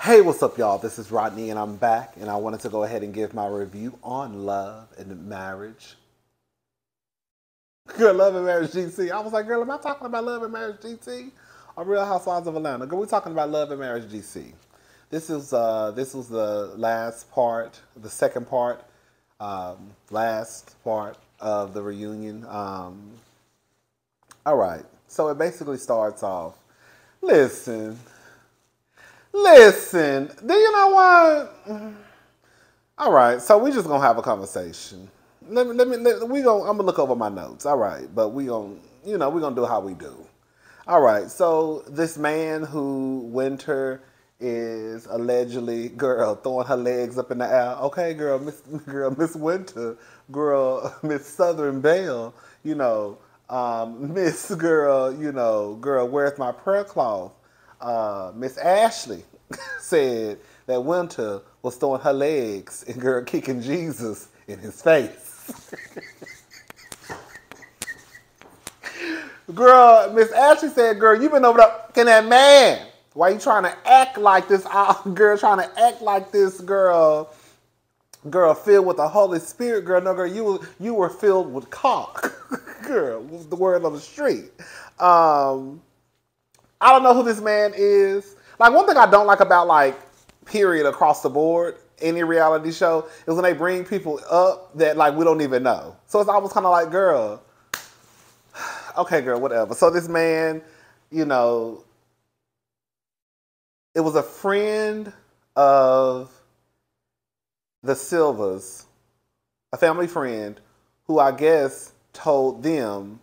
Hey, what's up, y'all? This is Rodney, and I'm back, and I wanted to go ahead and give my review on Love and Marriage. Girl, Love and Marriage GT. I was like, girl, am I talking about Love and Marriage GT or Real Housewives of Atlanta? Girl, we're talking about Love and Marriage GC. This was the last part, the second part, last part of the reunion. All right, so it basically starts off. Listen, listen. Do you know what? All right, so we just gonna have a conversation. I'm gonna look over my notes. All right, but we gonna do how we do. All right, so this man who Winter is allegedly, girl, throwing her legs up in the air. Okay, Miss Winter, girl, Miss Southern Belle, Miss Girl, girl, where's my prayer cloth? Miss Ashley said that Winter was throwing her legs and girl kicking Jesus in his face. Girl, Miss Ashley said, girl, you been over there fucking that man. Why you trying to act like this, girl, trying to act like this, girl, filled with the Holy Spirit, girl. No, girl, you were filled with cock. Girl, was the word on the street. I don't know who this man is. Like, one thing I don't like about, like, period, across the board, any reality show, is when they bring people up that, like, we don't even know. So it's almost kind of like, girl, okay, girl, whatever. So this man, it was a friend of the Silvas, a family friend, who I guess told them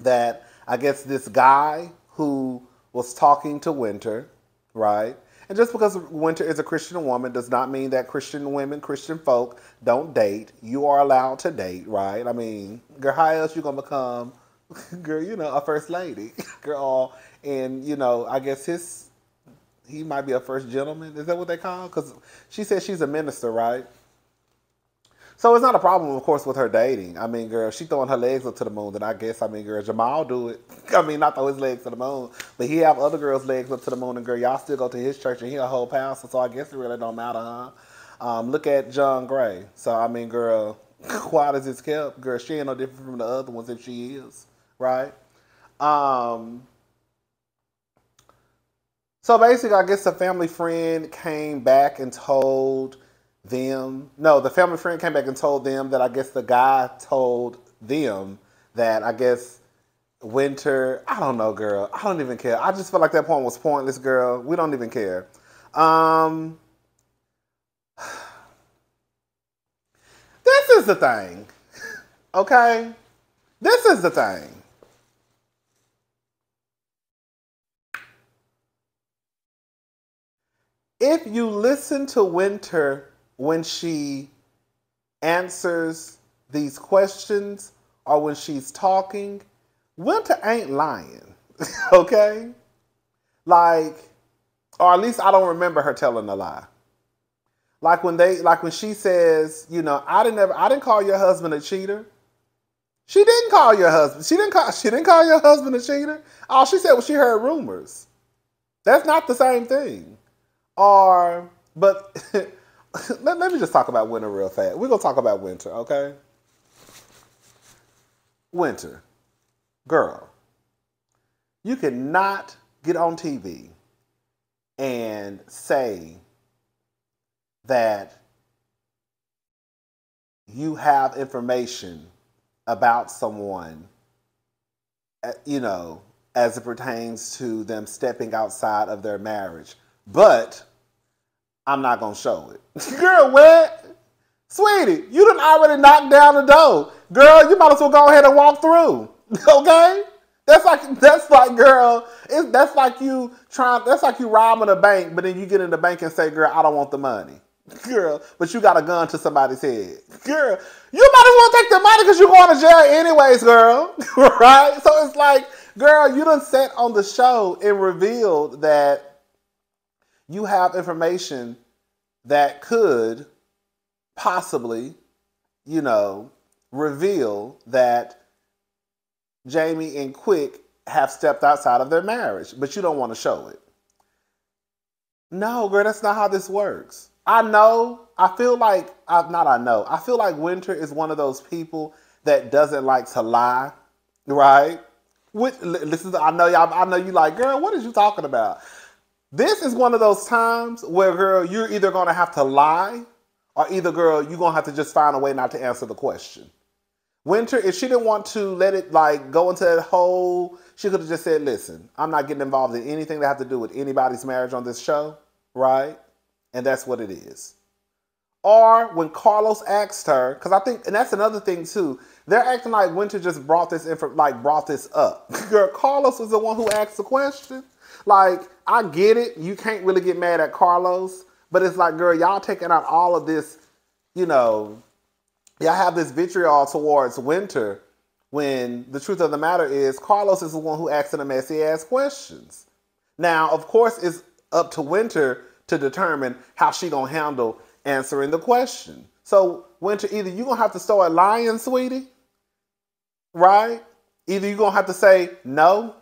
that I guess this guy who was talking to Winter, right? And just because Winter is a Christian woman does not mean that Christian women, Christian folk don't date. You are allowed to date, right? I mean, girl, how else you gonna become, girl, a first lady, girl? And I guess he might be a first gentleman. Is that what they call? Because she said she's a minister, right? So it's not a problem, of course, with her dating. I mean, girl, she throwing her legs up to the moon, then I guess, girl, Jamal do it. I mean, not throw his legs to the moon, but he have other girls' legs up to the moon, and girl, y'all still go to his church, and he a whole pastor, so I guess it really don't matter, huh? Look at John Gray. So, I mean, girl, quiet as it's kept, girl, she ain't no different from the other ones if she is, right? So basically, I guess the family friend came back and told them. No, the family friend came back and told them that I guess the guy told them that I guess Winter. I don't know, girl. I don't even care. I just feel like that point was pointless, girl. We don't even care. This is the thing, okay? This is the thing. If you listen to Winter when she answers these questions or when she's talking, Winter ain't lying. Okay? Like, or at least I don't remember her telling a lie. Like when she says, I didn't call your husband a cheater. She didn't call your husband. She didn't call your husband a cheater. All she said was she heard rumors. That's not the same thing. But let me just talk about Winter real fast. We're going to talk about Winter, okay? Winter, girl, you cannot get on TV and say that you have information about someone, as it pertains to them stepping outside of their marriage. But I'm not going to show it. Girl, what? Sweetie, you done already knocked down the door. Girl, you might as well go ahead and walk through. Okay? That's like, girl, that's like you robbing a bank, but then you get in the bank and say, girl, I don't want the money. Girl, but you got a gun to somebody's head. Girl, you might as well take the money because you're going to jail anyways, girl. Right? So it's like, girl, you done sat on the show and revealed that you have information that could possibly, reveal that Jamie and Quick have stepped outside of their marriage, but you don't want to show it. No, girl, that's not how this works. I know. I feel like I know. I feel like Winter is one of those people that doesn't like to lie, right? Listen, I know y'all. I know you like, girl. What is you talking about? This is one of those times where, girl, you're either gonna have to lie, or either, girl, you're gonna have to just find a way not to answer the question. Winter, if she didn't want to let it like go into that hole, she could have just said, listen, I'm not getting involved in anything that have to do with anybody's marriage on this show, right? And that's what it is. Or when Carlos asked her, because I think, and that's another thing too, they're acting like Winter just brought this brought this up. Girl, Carlos was the one who asked the question. Like, I get it, you can't really get mad at Carlos, but it's like, girl, y'all taking out all of this, you know, y'all have this vitriol towards Winter when the truth of the matter is Carlos is the one who asks the messy ass questions. Now, of course, it's up to Winter to determine how she gonna handle answering the question. So, Winter, either you gonna have to start lying, sweetie, right? Either you gonna have to say no,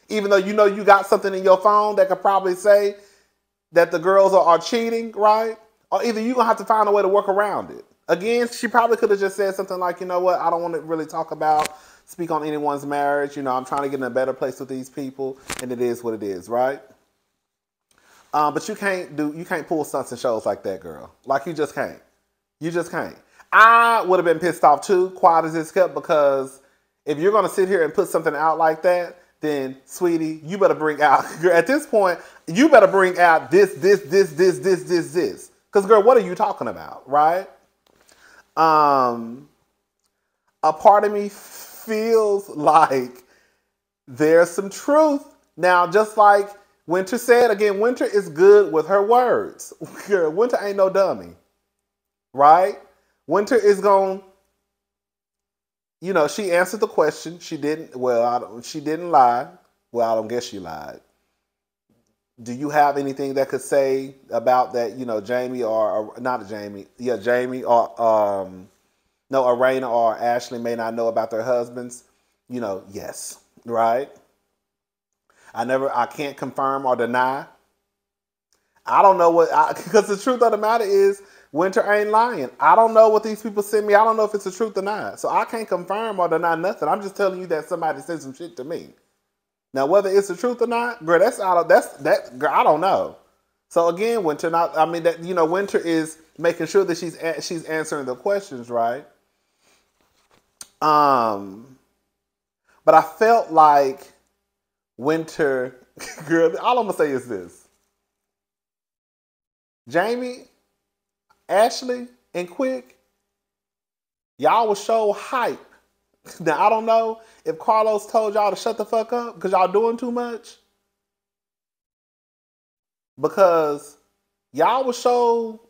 even though you know you got something in your phone that could probably say that the girls are cheating, right? Or either you gonna have to find a way to work around it. Again, she probably could have just said something like, you know what, I don't want to really speak on anyone's marriage. You know, I'm trying to get in a better place with these people, and it is what it is, right? But you can't pull stunts and shows like that, girl. Like, you just can't. You just can't. I would have been pissed off too, quiet as it's kept, because if you're gonna sit here and put something out like that, then, sweetie, you better bring out, at this point, you better bring out this. Because, girl, what are you talking about, right? A part of me feels like there's some truth. Now, just like Winter said, again, Winter is good with her words. Girl, Winter ain't no dummy, right? Winter is going, you know, she answered the question. She didn't lie. Well, I don't guess she lied. Do you have anything that could say about that, you know, Jamie or not Jamie? Yeah, Jamie or no, Arena or Ashley may not know about their husbands. You know, yes, right? I can't confirm or deny. I don't know because the truth of the matter is Winter ain't lying. I don't know what these people send me. I don't know if it's the truth or not. So I can't confirm or deny nothing. I'm just telling you that somebody sent some shit to me. Now, whether it's the truth or not, girl, girl, I don't know. So again, Winter, Winter is making sure that she's answering the questions, right? But I felt like Winter, girl, all I'm gonna say is this: Jamie, Ashley, and Quick, y'all was so hype. Now, I don't know if Carlos told y'all to shut the fuck up because y'all doing too much. Because y'all was so,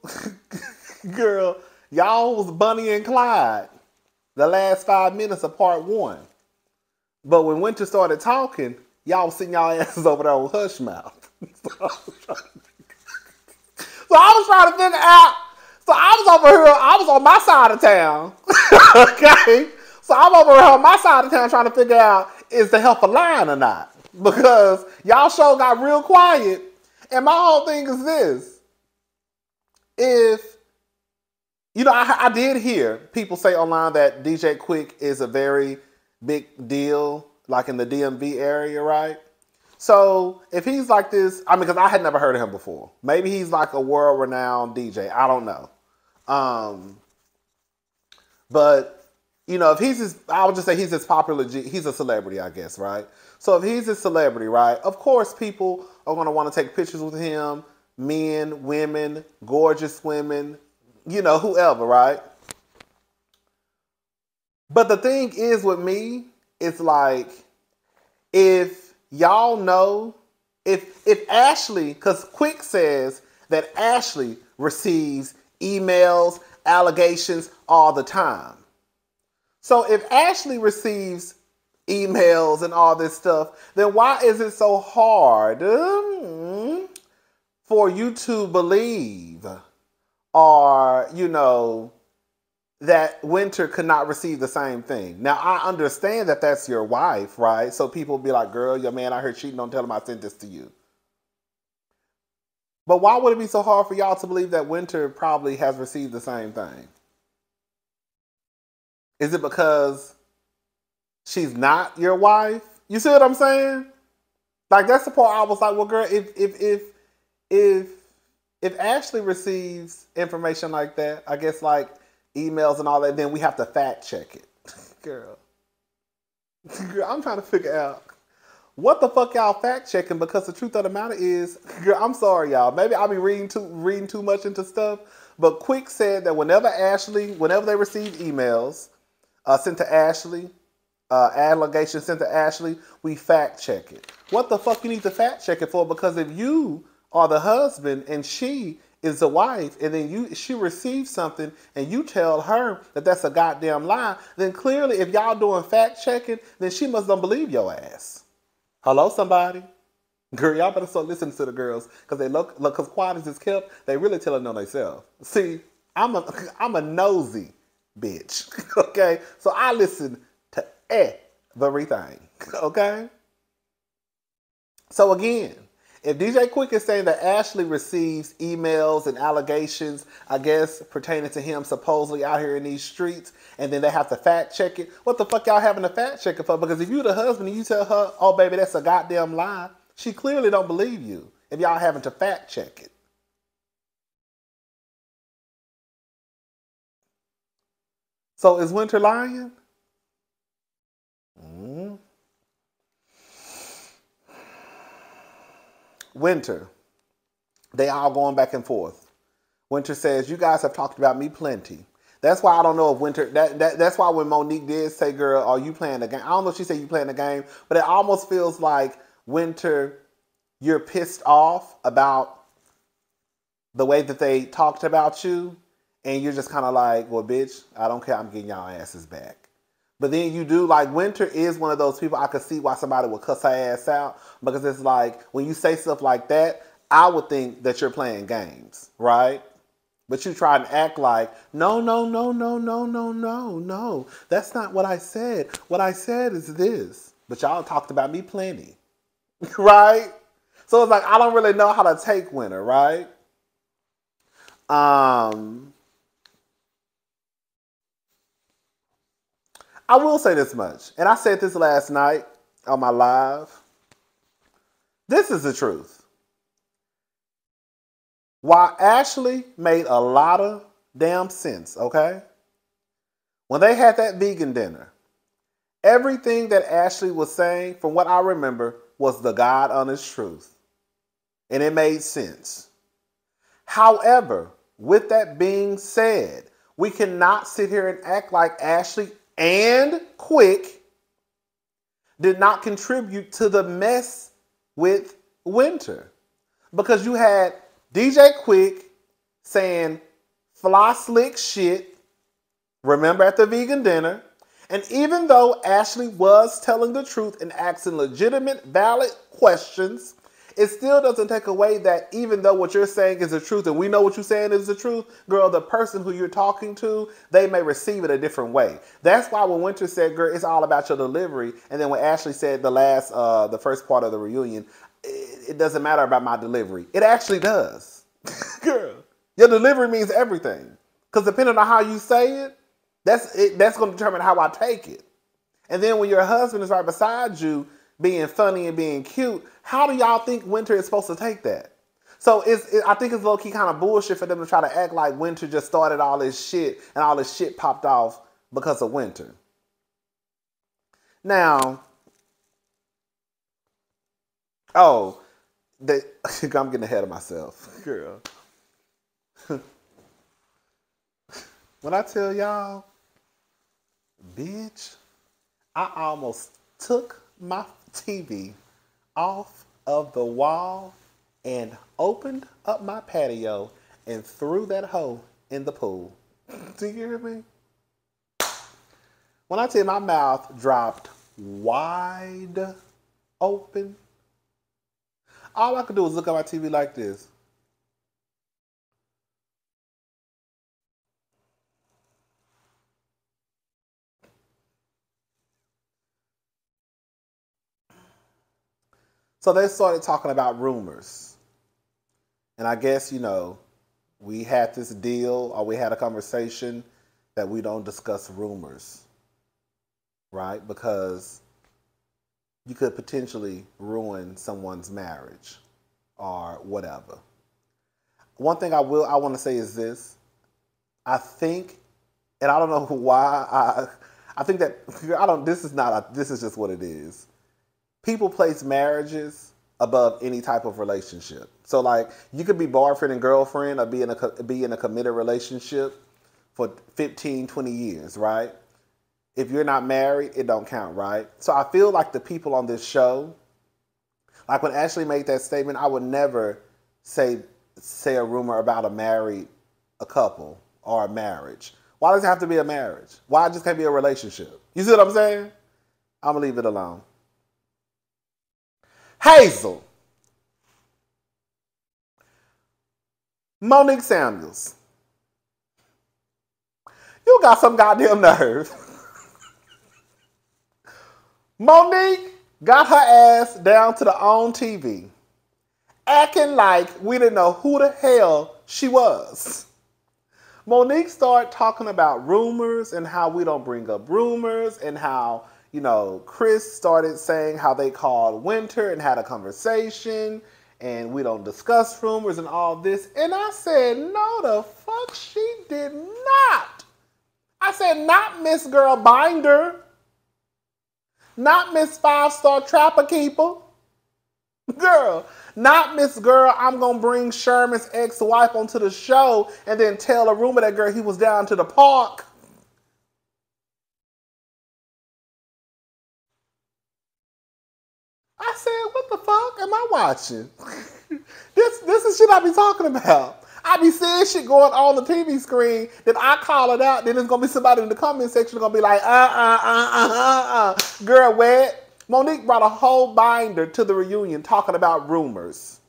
girl, y'all was Bonnie and Clyde the last 5 minutes of part 1. But when Winter started talking, y'all was sitting y'all asses over there on hush mouth. So I was trying to figure out, so I was over here, I was on my side of town. Okay? So I'm over here on my side of town trying to figure out, is the helper lying or not? Because y'all show got real quiet. And my whole thing is this. If, you know, I did hear people say online that DJ Quick is a very big deal, like in the DMV area, right? So if he's like this, I mean, because I had never heard of him before. Maybe he's like a world-renowned DJ. I don't know. But, you know, if I would just say he's as popular, he's a celebrity, I guess, right? So if he's a celebrity, right, of course people are going to want to take pictures with him, men, women, gorgeous women, you know, whoever, right? But the thing is with me, it's like, if y'all know, if Ashley, because Quick says that Ashley receives emails, allegations all the time. So if Ashley receives emails and all this stuff, then why is it so hard for you to believe, or, you know, that Winter could not receive the same thing? Now, I understand that that's your wife, right? So people be like, girl, your man out here cheating, don't tell him I sent this to you. But why would it be so hard for y'all to believe that Winter probably has received the same thing? Is it because she's not your wife? You see what I'm saying? Like that's the part I was like, well, girl, if if Ashley receives information like that, I guess like emails and all that, then we have to fact check it. Girl. Girl, I'm trying to figure out what the fuck y'all fact checking, because the truth of the matter is, girl, I'm sorry y'all. Maybe I'll be reading too much into stuff, but Quick said that whenever they receive emails sent to Ashley, allegations sent to Ashley, we fact check it. What the fuck you need to fact check it for? Because if you are the husband and she is the wife, and then she receives something and you tell her that that's a goddamn lie, then clearly if y'all doing fact checking, then she must don't believe your ass. Hello, somebody? Girl, y'all better start listening to the girls, because they look, because quiet as it's kept, they really telling on themselves. See, I'm a nosy bitch, okay? So I listen to everything, okay? So again, if DJ Quick is saying that Ashley receives emails and allegations, I guess, pertaining to him supposedly out here in these streets, and then they have to fact check it, what the fuck y'all having to fact check it for? Because if you the husband and you tell her, oh baby, that's a goddamn lie, she clearly don't believe you if y'all having to fact check it. So is Winter lying? Winter. They all going back and forth. Winter says, you guys have talked about me plenty. That's why I don't know if Winter, that's why when Monique did say, girl, are you playing the game? I don't know if she said you playing the game, but it almost feels like, Winter, you're pissed off about the way that they talked about you, and you're just kind of like, well, bitch, I don't care, I'm getting y'all asses back. But then you do, like, Winter is one of those people I could see why somebody would cuss her ass out, because it's like, when you say stuff like that, I would think that you're playing games, right? But you try and act like, no, no, no, no, no, no, no, no. That's not what I said. What I said is this. But y'all talked about me plenty, right? So it's like, I don't really know how to take Winter, right? I will say this much, and I said this last night on my live. This is the truth. While Ashley made a lot of damn sense, okay? When they had that vegan dinner, everything that Ashley was saying, from what I remember, was the God honest truth. And it made sense. However, with that being said, we cannot sit here and act like Ashley and Quick did not contribute to the mess with Winter. Because you had DJ Quick saying fly slick shit, remember, at the vegan dinner. And even though Ashley was telling the truth and asking legitimate, valid questions, it still doesn't take away that even though what you're saying is the truth, and we know what you're saying is the truth, girl, the person who you're talking to, they may receive it a different way. That's why when Winter said, girl, it's all about your delivery, and then when Ashley said the first part of the reunion, it doesn't matter about my delivery. It actually does. Girl, your delivery means everything. Because depending on how you say it, that's going to determine how I take it. And then when your husband is right beside you, being funny and being cute, how do y'all think Winter is supposed to take that? So I think it's low-key kind of bullshit for them to try to act like Winter just started all this shit and all this shit popped off because of Winter. Now, I'm getting ahead of myself, girl. When I tell y'all, bitch, I almost took my TV off of the wall and opened up my patio and threw that hoe in the pool. Do you hear me? When I tell you my mouth dropped wide open, all I could do was look at my TV like this. So they started talking about rumors. And I guess, we had this deal or we had a conversation that we don't discuss rumors, right? Because you could potentially ruin someone's marriage or whatever. One thing I want to say is this. I think, and I don't know why, I think that, this is just what it is. People place marriages above any type of relationship. So like, you could be boyfriend and girlfriend or be in a committed relationship for 15, 20 years, right? If you're not married, it don't count, right? So I feel like the people on this show, like when Ashley made that statement, I would never say a rumor about a couple or a marriage. Why does it have to be a marriage? Why it just can't be a relationship? You see what I'm saying? I'm going to leave it alone. Hazel. Monique Samuels. You got some goddamn nerve. Monique got her ass down to the OWN TV, acting like we didn't know who the hell she was. Monique started talking about rumors and how we don't bring up rumors and how, Chris started saying how they called Winter and had a conversation and we don't discuss rumors and all this. And I said, no, the fuck she did not. I said, not Miss Girl Binder. Not Miss 5-Star Trapper Keeper. Girl, not Miss Girl, I'm going to bring Sherman's ex-wife onto the show and then tell a rumor that girl he was down to the park. I said, what the fuck am I watching? This is shit I be talking about. I be seeing shit going on the TV screen, then I call it out, then there's going to be somebody in the comment section going to be like, girl, what? Monique brought a whole binder to the reunion talking about rumors.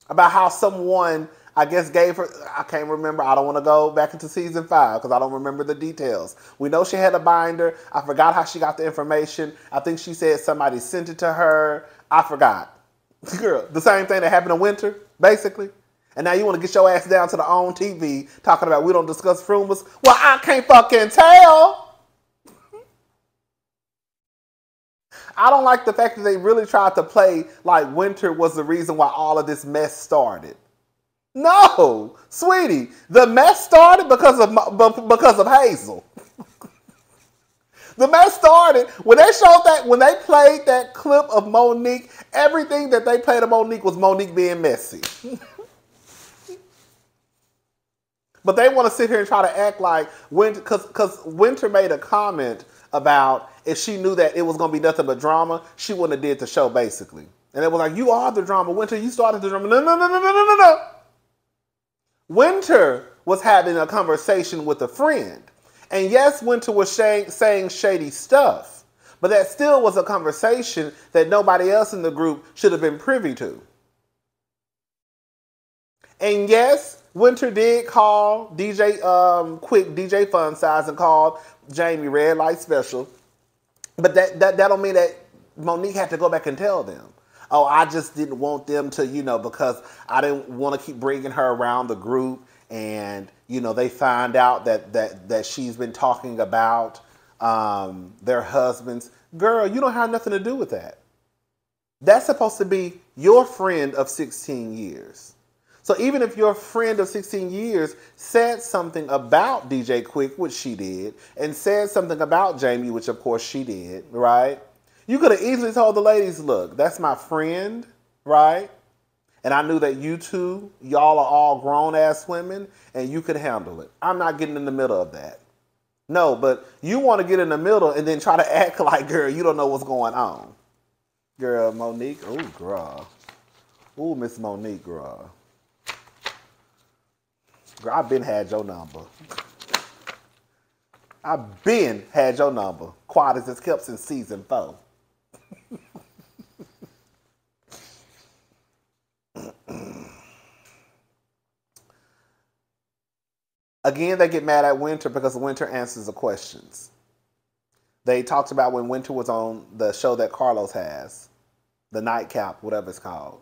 About how someone, I guess, gave her, I can't remember, I don't want to go back into season 5 because I don't remember the details. We know she had a binder. I forgot how she got the information. I think she said somebody sent it to her. I forgot. Girl, the same thing that happened in Winter, basically. And now you want to get your ass down to the OWN TV talking about we don't discuss rumors. Well, I can't fucking tell. I don't like the fact that they really tried to play like Winter was the reason why all of this mess started. No, sweetie, the mess started because of Hazel. The mess started when they played that clip of Monique. Everything that they played of Monique was Monique being messy. But they want to sit here and try to act like because Winter made a comment about if she knew that it was going to be nothing but drama, she wouldn't have did the show, basically. And it was like, you are the drama. Winter, you started the drama. No. Winter was having a conversation with a friend. And yes, Winter was saying shady stuff. But that still was a conversation that nobody else in the group should have been privy to. And yes, Winter did call DJ Fun Size and called Jamie Red Light Special. But that don't mean that Monique had to go back and tell them. Oh, I just didn't want them to, because I didn't want to keep bringing her around the group. And, they find out that she's been talking about their husbands. Girl, you don't have nothing to do with that. That's supposed to be your friend of 16 years. So even if your friend of 16 years said something about DJ Quick, which she did, and said something about Jamie, which of course she did, right? You could have easily told the ladies, look, that's my friend, right? And I knew that you two, y'all are all grown-ass women, and you could handle it. I'm not getting in the middle of that. No, but you want to get in the middle and then try to act like, girl, you don't know what's going on. Girl, Monique, ooh, girl. Ooh, Miss Monique, girl. Girl, I've been had your number. I've been had your number. Quiet as it's kept since season 4. Again, they get mad at Winter because Winter answers the questions. They talked about when Winter was on the show that Carlos has, the Nightcap, whatever it's called.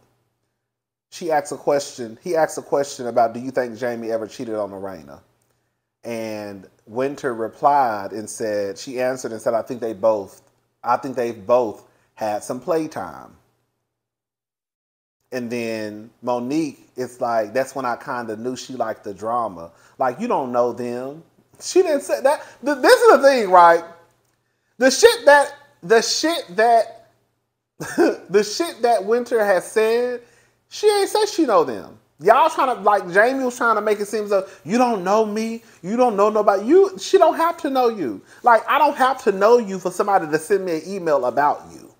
she asked a question. He asked a question about, do you think Jamie ever cheated on Arena? And Winter replied and said, she answered and said, I think they've both had some playtime. And then Monique, it's like, that's when I kind of knew she liked the drama. Like, you don't know them. She didn't say that. This is the thing, right? The shit that the shit that Winter has said, she ain't said she know them. Y'all trying to, like, Jamie was trying to make it seem as though you don't know me, you don't know nobody. She don't have to know you. Like, I don't have to know you for somebody to send me an email about you.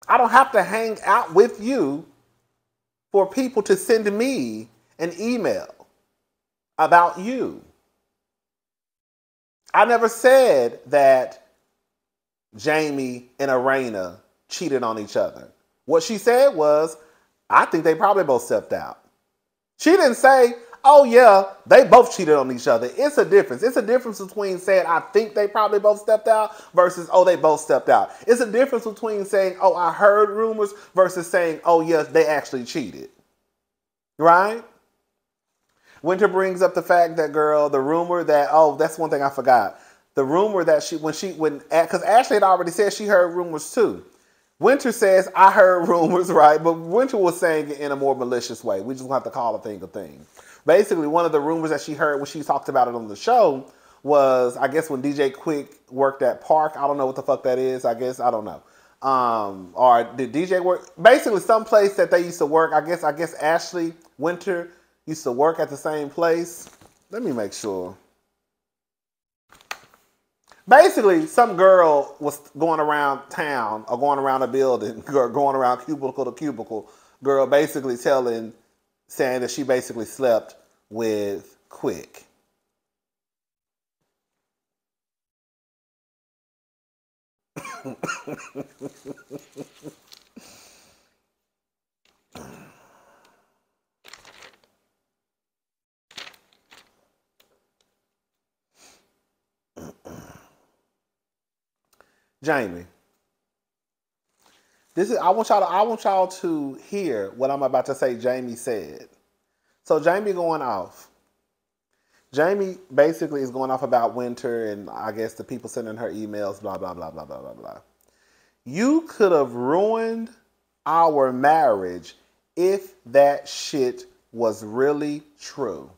I don't have to hang out with you for people to send me an email about you. I never said that Jamie and Arena cheated on each other. What she said was, I think they probably both stepped out. She didn't say, oh yeah, they both cheated on each other. It's a difference. It's a difference between saying, I think they probably both stepped out versus, oh, they both stepped out. It's a difference between saying, oh, I heard rumors versus saying, oh yes, they actually cheated. Right? Winter brings up the fact that, girl, the rumor that, oh, that's one thing I forgot. The rumor that because Ashley had already said she heard rumors too. Winter says, I heard rumors, right? But Winter was saying it in a more malicious way. We just have to call a thing a thing. Basically, one of the rumors that she heard when she talked about it on the show was, I guess, when DJ Quick worked at Park. I don't know what the fuck that is. I guess, I don't know. Or did DJ work? Basically, some place that they used to work. I guess Ashley Winter used to work at the same place. Let me make sure. Basically, some girl was going around town or going around a building, or going around cubicle to cubicle. Girl basically saying that she basically slept with Quick. Jamie, I want y'all to hear what I'm about to say Jamie said. So Jamie going off. Jamie basically is going off about Winter and I guess the people sending her emails, blah, blah, blah, blah, blah, blah, blah. You could have ruined our marriage if that shit was really true.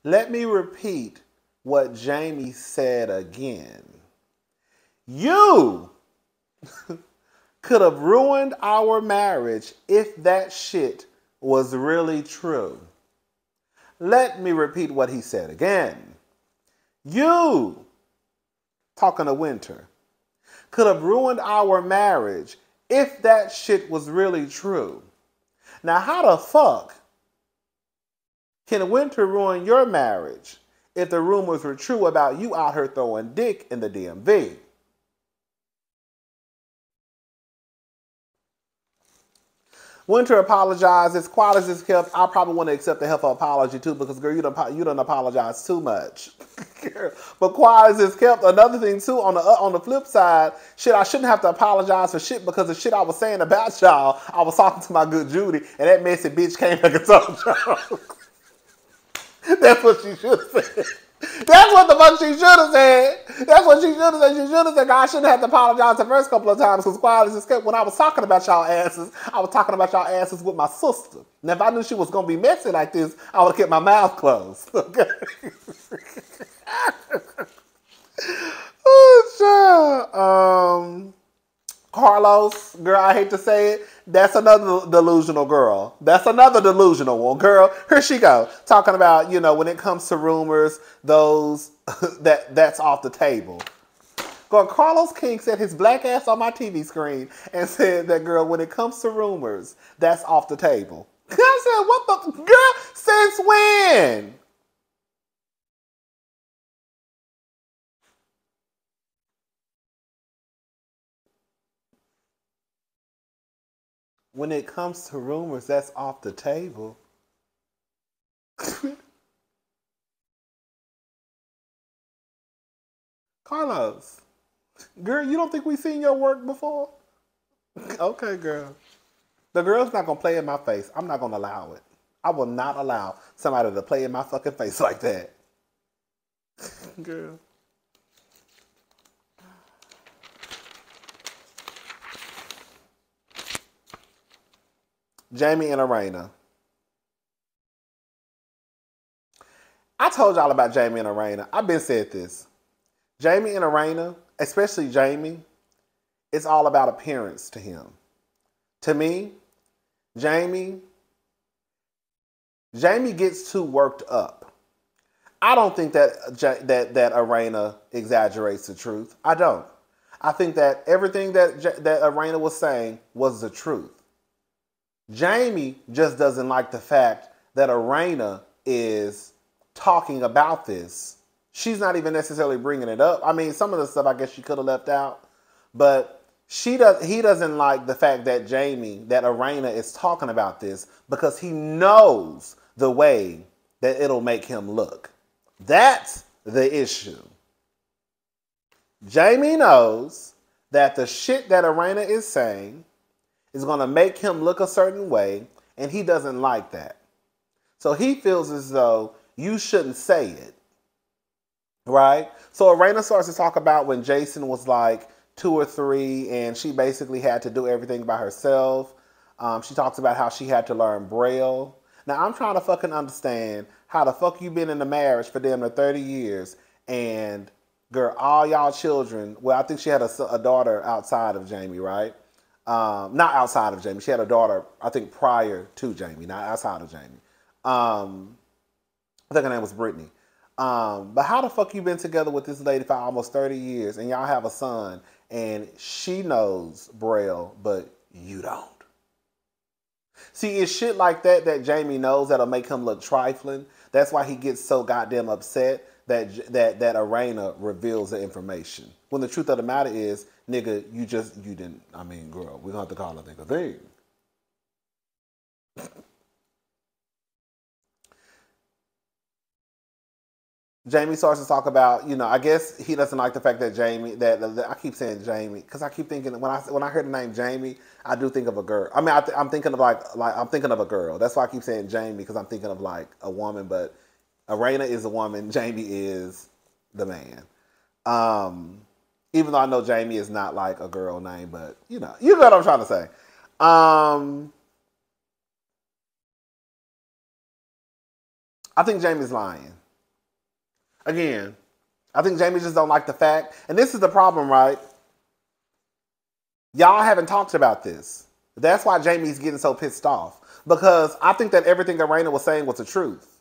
Let me repeat what Jamie said again. You could have ruined our marriage if that shit was really true. Let me repeat what he said again. You, talking to Winter, could have ruined our marriage if that shit was really true. Now, how the fuck can Winter ruin your marriage if the rumors were true about you out here throwing dick in the DMV? Winter apologized. As quiet as it's kept, I probably want to accept the hell of an apology too, because girl, you don't apologize too much. But quiet as it's kept, another thing too, on the flip side, shit, I shouldn't have to apologize for shit because the shit I was saying about y'all, I was talking to my good Judy, and that messy bitch came back and told y'all. That's what she should have said. That's what the fuck she should have said. That's what she should have said. She should have said, I shouldn't have to apologize the first couple of times because quiet as it's kept, when I was talking about y'all asses, I was talking about y'all asses with my sister. And if I knew she was going to be messy like this, I would have kept my mouth closed. Okay? Oh, child. Carlos, girl, I hate to say it, that's another delusional girl. That's another delusional one. Girl, here she go. Talking about, when it comes to rumors, those, that's off the table. Girl, Carlos King said his black ass on my TV screen and said that, girl, when it comes to rumors, that's off the table. I said, what the, girl, since when? When it comes to rumors, that's off the table. Carlos. Girl, you don't think we seen your work before? Okay, girl. The girl's not gonna play in my face. I'm not gonna allow it. I will not allow somebody to play in my fucking face like that. Girl. Jamie and Arena. I told y'all about Jamie and Arena. I've been said this. Jamie and Arena, especially Jamie, it's all about appearance to him. To me, Jamie gets too worked up. I don't think that Arena exaggerates the truth. I don't. I think that everything that Arena was saying was the truth. Jamie just doesn't like the fact that Arena is talking about this. She's not even necessarily bringing it up. I mean, some of the stuff I guess she could have left out, but he doesn't like the fact that Arena is talking about this because he knows the way that it'll make him look. That's the issue. Jamie knows that the shit that Arena is saying is going to make him look a certain way, and he doesn't like that. So he feels as though you shouldn't say it, right? So Arena starts to talk about when Jason was like 2 or 3, and she basically had to do everything by herself. She talks about how she had to learn Braille. Now, I'm trying to fucking understand how the fuck you been in a marriage for damn near 30 years, and girl, all y'all children, well, I think she had a daughter outside of Jamie, right? Not outside of Jamie. She had a daughter, I think, prior to Jamie, not outside of Jamie. I think her name was Brittany. But how the fuck you been together with this lady for almost 30 years, and y'all have a son, and she knows Braille, but you don't? See, it's shit like that Jamie knows that'll make him look trifling. That's why he gets so goddamn upset that Arena reveals the information. When the truth of the matter is, nigga, you didn't, I mean, girl, we're gonna have to call it a thing. Jamie starts to talk about, I guess he doesn't like the fact that I keep saying Jamie, because I keep thinking, when I hear the name Jamie, I do think of a girl. I mean, I'm thinking of I'm thinking of a girl. That's why I keep saying Jamie, because I'm thinking of like a woman, but Arena is a woman, Jamie is the man. Even though I know Jamie is not like a girl name, but you know what I'm trying to say. I think Jamie's lying. Again, I think Jamie just don't like the fact, and this is the problem, right? Y'all haven't talked about this. That's why Jamie's getting so pissed off. Because I think that everything Arena was saying was the truth.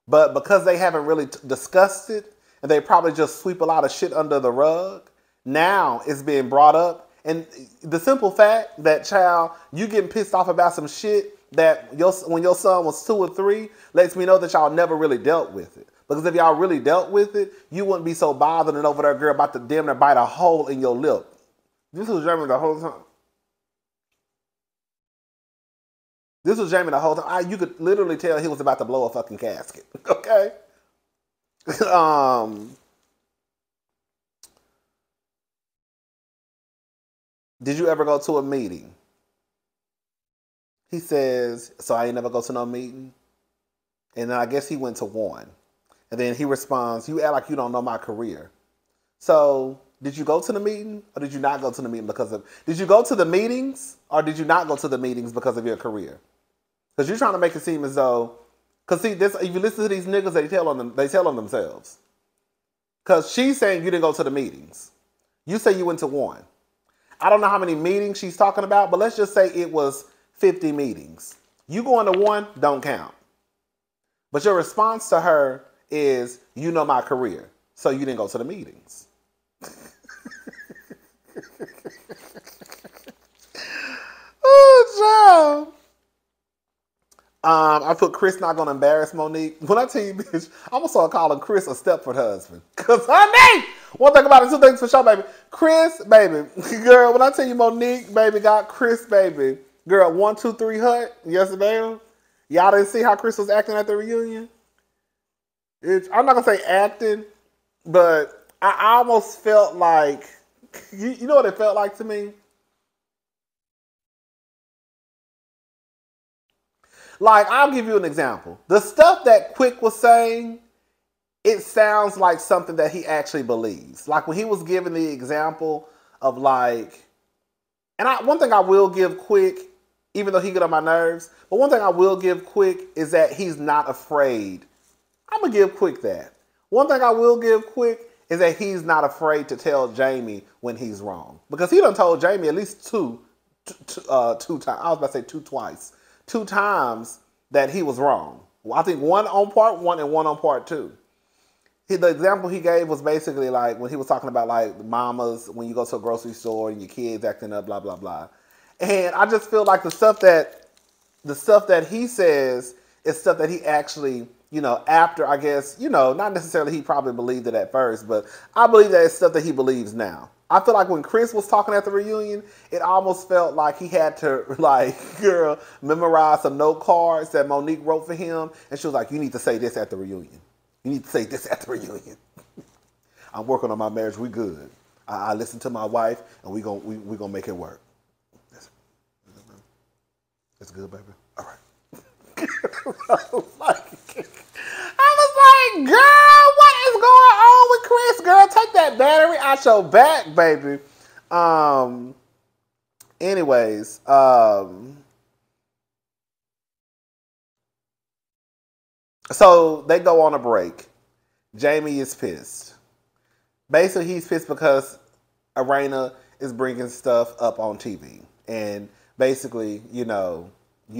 But because they haven't really discussed it, and they probably just sweep a lot of shit under the rug, now it's being brought up. And the simple fact that, child, you getting pissed off about some shit that when your son was 2 or 3 lets me know that y'all never really dealt with it. Because if y'all really dealt with it, you wouldn't be so bothered and over there, girl, about to damn near bite a hole in your lip. This was Jamie the whole time. This was Jamie the whole time. You could literally tell he was about to blow a fucking casket. Okay? Did you ever go to a meeting? He says, so I ain't never go to no meeting? And then I guess he went to one. And then he responds, you act like you don't know my career. So, did you go to the meeting or did you not go to the meeting did you go to the meetings or did you not go to the meetings because of your career? Because you're trying to make it seem as though, because see, if you listen to these niggas, they tell on themselves. Because she's saying you didn't go to the meetings. You say you went to one. I don't know how many meetings she's talking about, but let's just say it was 50 meetings. You going to one, don't count. But your response to her is, you know my career, so you didn't go to the meetings. Oh, child. I put Chris not gonna embarrass Monique. When I tell you, bitch, I'm gonna start calling Chris a Stepford husband. Cause honey, one thing about it, 2 things for sure, baby. Chris, baby, girl. When I tell you, Monique, baby, got Chris, baby, girl. 1, 2, 3 hut. Yes, ma'am. Y'all didn't see how Chris was acting at the reunion. I'm not gonna say acting, but I almost felt like You know what it felt like to me? Like, I'll give you an example. The stuff that Quick was saying, it sounds like something that he actually believes. Like when he was giving the example of like, and one thing I will give Quick, even though he get on my nerves, but one thing I will give Quick is that he's not afraid. I'm gonna give Quick that. One thing I will give Quick is that he's not afraid to tell Jamie when he's wrong, because he done told Jamie at least two times. I was about to say twice. 2 times that he was wrong. Well, I think one on part one and one on part two. The example he gave was basically like when he was talking about like mamas when you go to a grocery store and your kids acting up, blah blah blah. And I just feel like the stuff that he says is stuff that he actually, after, I guess, not necessarily he probably believed it at first, but I believe that it's stuff that he believes now. I feel like when Chris was talking at the reunion, it almost felt like he had to, memorize some note cards that Monique wrote for him. And she was like, you need to say this at the reunion. You need to say this at the reunion. I'm working on my marriage. We good. I listen to my wife, and we gonna make it work. It's good, baby. All right. I was like, girl, what is going on with Chris? Girl, take that battery out your back, baby. Anyways, so they go on a break. Jamie is pissed. Basically, he's pissed because Arena is bringing stuff up on TV. And basically, you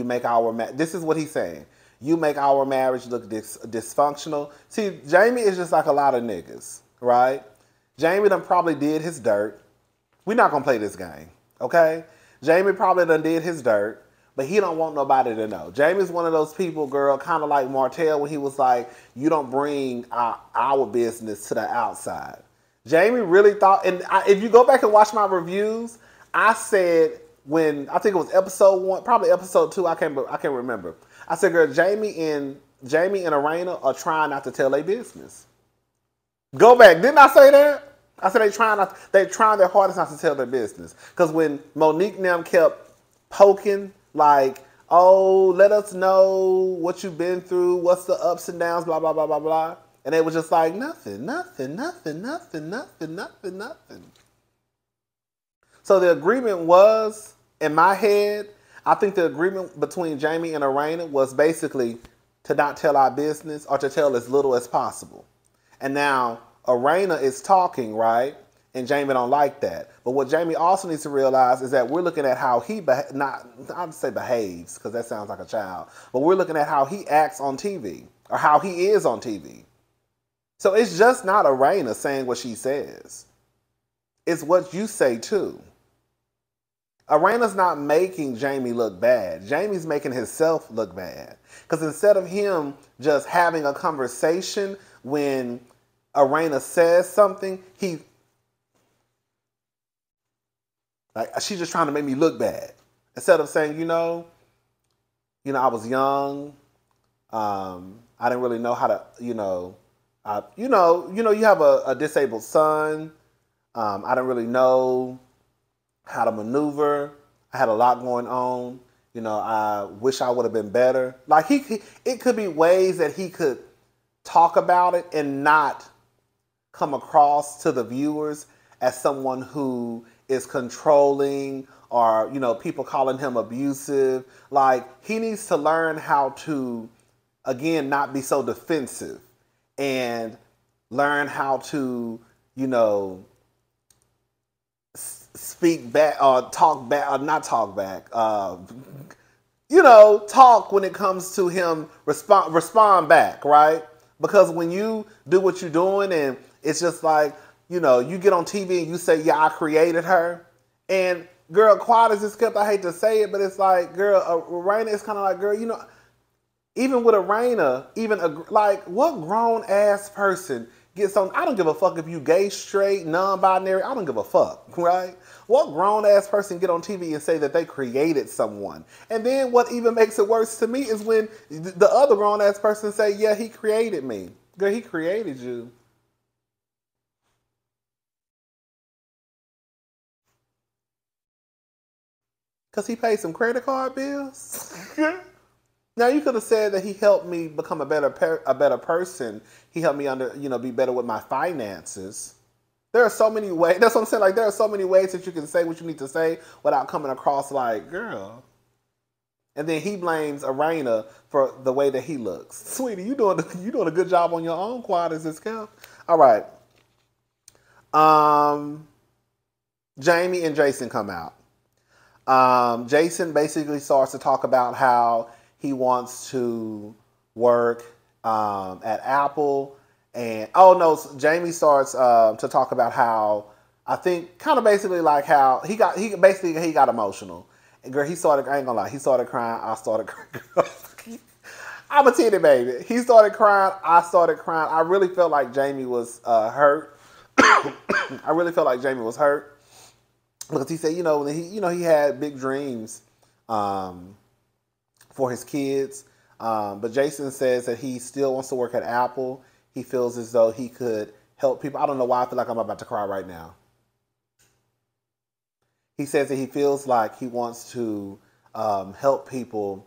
make our this is what he's saying. You make our marriage look dysfunctional. See, Jamie is just like a lot of niggas, right? Jamie done probably did his dirt. We're not going to play this game, okay? Jamie probably done did his dirt, but he don't want nobody to know. Jamie's one of those people, girl, kind of like Martell when he was like, you don't bring our business to the outside. Jamie really thought, and if you go back and watch my reviews, I said when, I think it was episode 1, probably episode 2, I can't remember. I said, girl, Jamie and Arena are trying not to tell their business. Go back. Didn't I say that? I said they trying their hardest not to tell their business. Because when Monique and them kept poking, like, oh, let us know what you've been through, what's the ups and downs, blah, blah, blah, blah, blah. And they were just like, nothing. So the agreement was, in my head, I think the agreement between Jamie and Arena was basically to not tell our business or to tell as little as possible. And now Arena is talking, right? And Jamie don't like that. But what Jamie also needs to realize is that we're looking at how he, I'd say behaves, because that sounds like a child. But we're looking at how he acts on TV or how he is on TV. So it's just not Arena saying what she says. It's what you say too. Arena's not making Jamie look bad. Jamie's making himself look bad. Because instead of him just having a conversation when Arena says something, she's just trying to make me look bad. Instead of saying, I was young. I didn't really know how to, you have a disabled son. I didn't really know how to maneuver. I had a lot going on. I wish I would have been better. Like it could be ways that he could talk about it and not come across to the viewers as someone who is controlling or, people calling him abusive. Like he needs to learn how to, again, not be so defensive and learn how to, speak back or talk back or not talk back. Talk when it comes to him, respond back, right? Because when you do what you're doing and it's just like, you get on TV and you say, yeah, I created her. And girl, quiet as it's kept, I hate to say it, but it's like, girl, Arena is kind of like, girl, even with Arena, what grown ass person gets on, I don't give a fuck if you gay, straight, non-binary, I don't give a fuck, right? What grown ass person get on TV and say that they created someone? And then what even makes it worse to me is when the other grown ass person say, yeah, he created me. Girl, he created you. Because he paid some credit card bills? Now you could have said that he helped me become a better person. He helped me be better with my finances. There are so many ways. That's what I'm saying. Like, there are so many ways that you can say what you need to say without coming across like, girl. And then he blames Arena for the way that he looks. Sweetie, you doing a good job on your own, quiet as it's kept. All right. Jamie and Jason come out. Jason basically starts to talk about how he wants to work at Apple. And, Jamie starts to talk about how, I think, kind of basically like how he got emotional. And girl, I ain't gonna lie, he started crying, I started crying. I'm a titty baby. He started crying, I started crying. I really felt like Jamie was hurt. I really felt like Jamie was hurt. Because he said, he had big dreams for his kids. But Jason says that he still wants to work at Apple. He feels as though he could help people. I don't know why I feel like I'm about to cry right now. He says that he feels like he wants to help people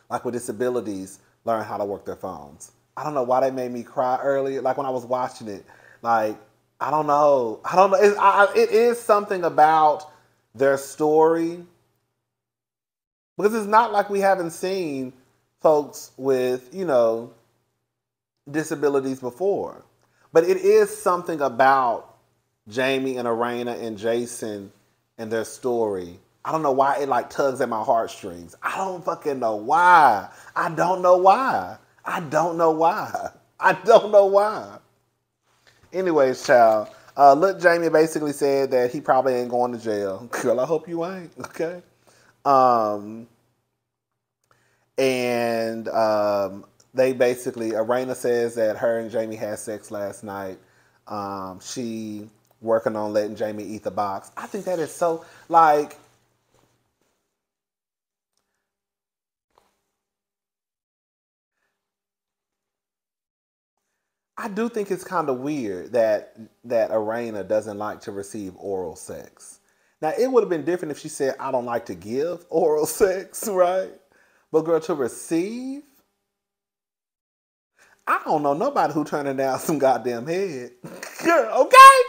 like with disabilities learn how to work their phones. I don't know why they made me cry earlier. Like when I was watching it, like, I don't know. It is something about their story. Because it's not like we haven't seen folks with, disabilities before. But it is something about Jamie and Arena and Jason and their story. I don't know why it like tugs at my heartstrings. I don't fucking know why. I don't know why. Anyways, child. Look, Jamie basically said that he probably ain't going to jail. Girl, I hope you ain't. Okay. They basically, Arena says that her and Jamie had sex last night. She working on letting Jamie eat the box. I think that is so, like, I do think it's kind of weird that Arena doesn't like to receive oral sex. Now, it would have been different if she said, I don't like to give oral sex, right? But girl, to receive? I don't know nobody who turning down some goddamn head. Girl, okay?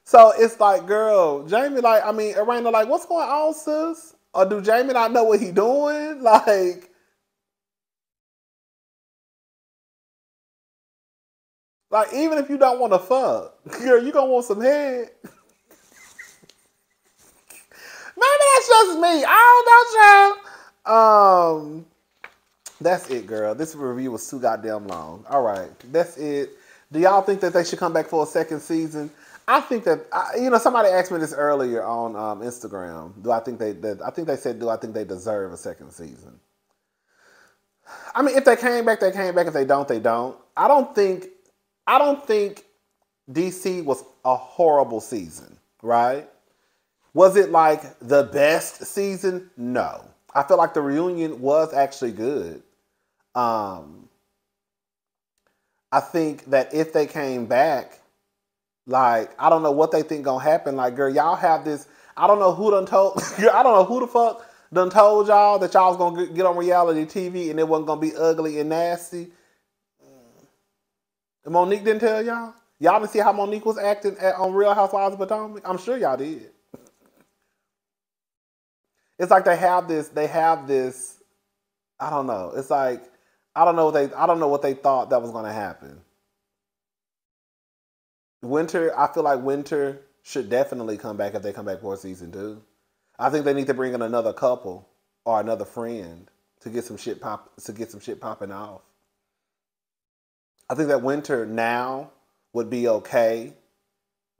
So it's like, girl, Jamie, like, I mean, Arena, like, what's going on, sis? Or do Jamie not know what he doing? Like, even if you don't want to fuck, girl, you gonna want some head. Maybe that's just me. I don't know, child. That's it, girl. This review was too goddamn long. All right, that's it. Do y'all think that they should come back for a second season? I think that somebody asked me this earlier on Instagram. Do I think they said, do I think they deserve a second season? I mean, if they came back, they came back. If they don't, they don't. I don't think DC was a horrible season, right? Was it like the best season? No. I feel like the reunion was actually good. I think that if they came back, like, I don't know what they think gonna happen. Like, girl, y'all have this. I don't know who done told. I don't know who the fuck done told y'all that y'all was gonna get on reality TV and it wasn't gonna be ugly and nasty. And Monique didn't tell y'all. Y'all didn't see how Monique was acting on Real Housewives of Potomac. I'm sure y'all did. It's like they have this. I don't know. It's like I don't know what they thought that was gonna happen. Winter, I feel like Winter should definitely come back if they come back for season 2. I think they need to bring in another couple or another friend to get some shit popping off. I think that Winter now would be okay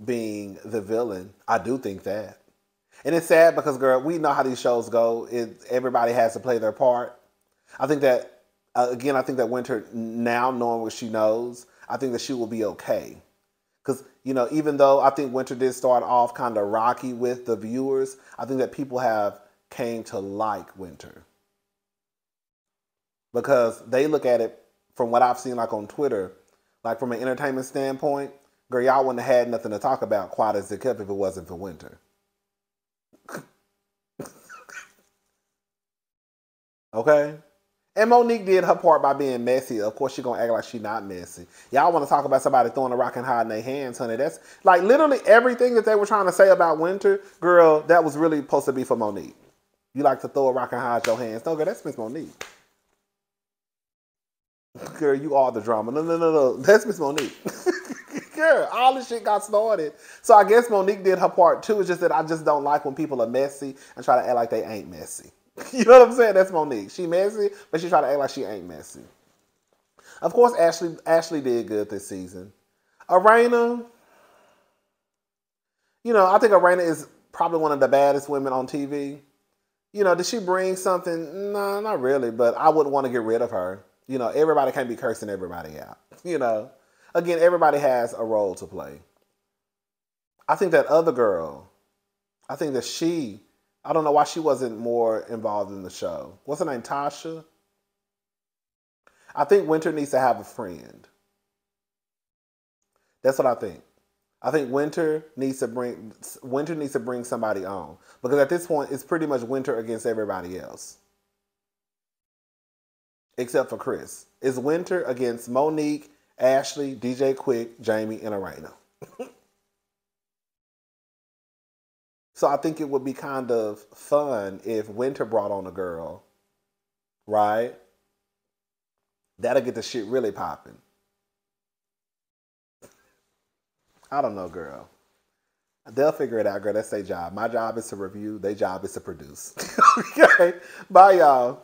being the villain. I do think that. And it's sad because, girl, we know how these shows go. Everybody has to play their part. I think that, again, I think that Winter, now knowing what she knows, I think that she will be okay. Because, even though I think Winter did start off kind of rocky with the viewers, I think that people have came to like Winter. Because they look at it, from what I've seen like on Twitter, like from an entertainment standpoint, girl, y'all wouldn't have had nothing to talk about, quiet as it kept, if it wasn't for Winter. Okay? And Monique did her part by being messy. Of course, she's going to act like she's not messy. Y'all want to talk about somebody throwing a rock and hiding their hands, honey. That's like literally everything that they were trying to say about Winter, girl, that was really supposed to be for Monique. You like to throw a rock and hide your hands. No, girl, that's Miss Monique. Girl, you are the drama. No. That's Miss Monique. Girl, all this shit got started. So I guess Monique did her part too. It's just that I just don't like when people are messy and try to act like they ain't messy. You know what I'm saying? That's Monique. She messy, but she try to act like she ain't messy. Of course, Ashley did good this season. Arena, I think Arena is probably one of the baddest women on TV. Did she bring something? No, not really, but I wouldn't want to get rid of her. Everybody can't be cursing everybody out. Again, everybody has a role to play. I think that other girl, I think that I don't know why she wasn't more involved in the show. What's her name? Tasha? I think Winter needs to have a friend. That's what I think. I think Winter needs to bring somebody on. Because at this point, it's pretty much Winter against everybody else. Except for Chris. It's Winter against Monique, Ashley, DJ Quick, Jamie, and Arena. So I think it would be kind of fun if Winter brought on a girl, right? That'll get the shit really popping. I don't know, girl. They'll figure it out, girl. That's their job. My job is to review. Their job is to produce. Okay? Bye, y'all.